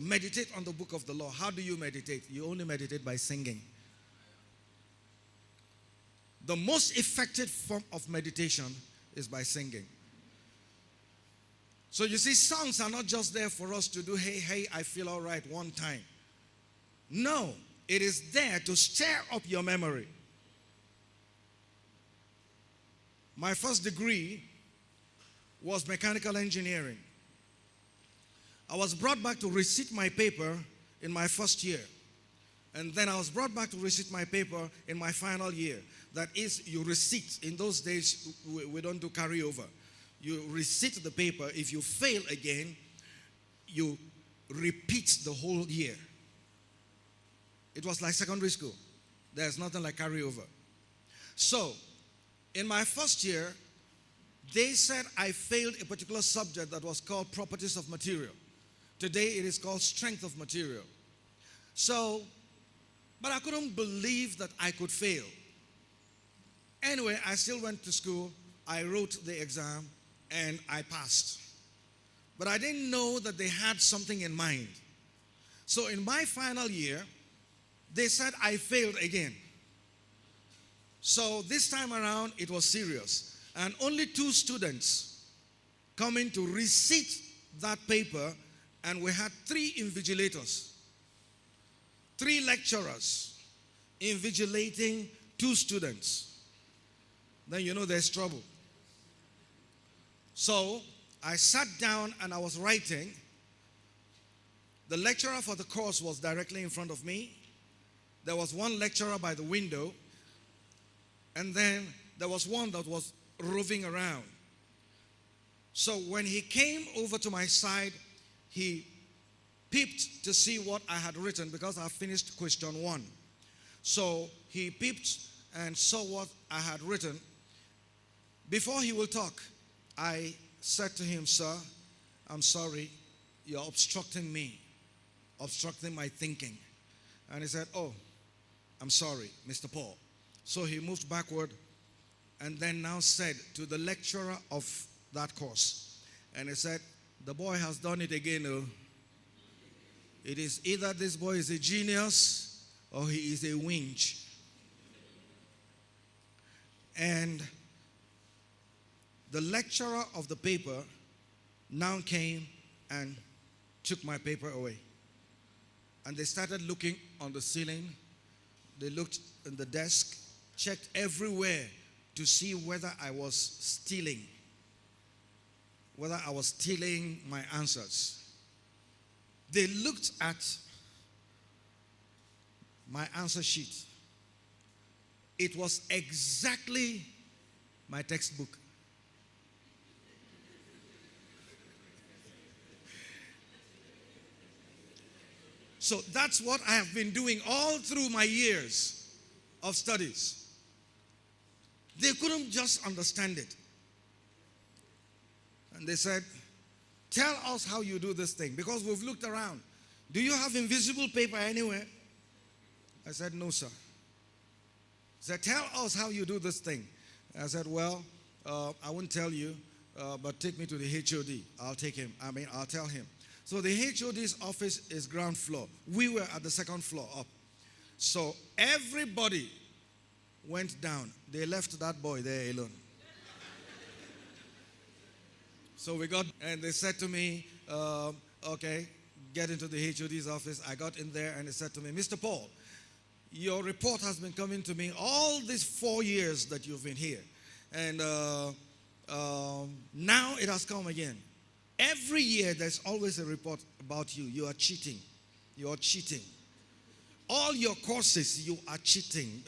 Meditate on the book of the law. How do you meditate? You only meditate by singing. The most effective form of meditation is by singing. So you see, songs are not just there for us to do, hey, hey, I feel all right one time. No, it is there to stir up your memory. My first degree was mechanical engineering. I was brought back to resit my paper in my first year. And then I was brought back to resit my paper in my final year. That is, you resit. In those days, we don't do carryover. You resit the paper. If you fail again, you repeat the whole year. It was like secondary school. There's nothing like carryover. So, in my first year, they said I failed a particular subject that was called properties of material. Today, it is called strength of material. So, but I couldn't believe that I could fail. Anyway, I still went to school. I wrote the exam and I passed. But I didn't know that they had something in mind. So in my final year, they said I failed again. So this time around, it was serious. And only 2 students coming to resit that paper, and we had 3 invigilators, 3 lecturers invigilating 2 students. Then you know there's trouble. So I sat down and I was writing. The lecturer for the course was directly in front of me. There was one lecturer by the window. And then there was one that was roving around. So when he came over to my side, he peeped to see what I had written because I finished question 1. So he peeped and saw what I had written. Before he will talk, I said to him, "Sir, I'm sorry, you're obstructing me, obstructing my thinking." And he said, "Oh, I'm sorry, Mr. Paul." So he moved backward and then now said to the lecturer of that course, and he said, "The boy has done it again. Oh. It is either this boy is a genius or he is a winch." And the lecturer of the paper now came and took my paper away. And they started looking on the ceiling. They looked in the desk, checked everywhere to see whether I was stealing my answers. They looked at my answer sheet. It was exactly my textbook. So that's what I have been doing all through my years of studies. They couldn't just understand it. And they said, "Tell us how you do this thing, because we've looked around. Do you have invisible paper anywhere?" I said, "No, sir." He said, "Tell us how you do this thing." I said, "Well, I won't tell you, but take me to the HOD. I'll tell him." So the HOD's office is ground floor. We were at the second floor up. So everybody went down. They left that boy there alone. So we got, and they said to me, "Okay, get into the HOD's office." I got in there and they said to me, "Mr. Paul, your report has been coming to me all these 4 years that you've been here. And now it has come again. Every year there's always a report about you. You are cheating. You are cheating. All your courses, you are cheating.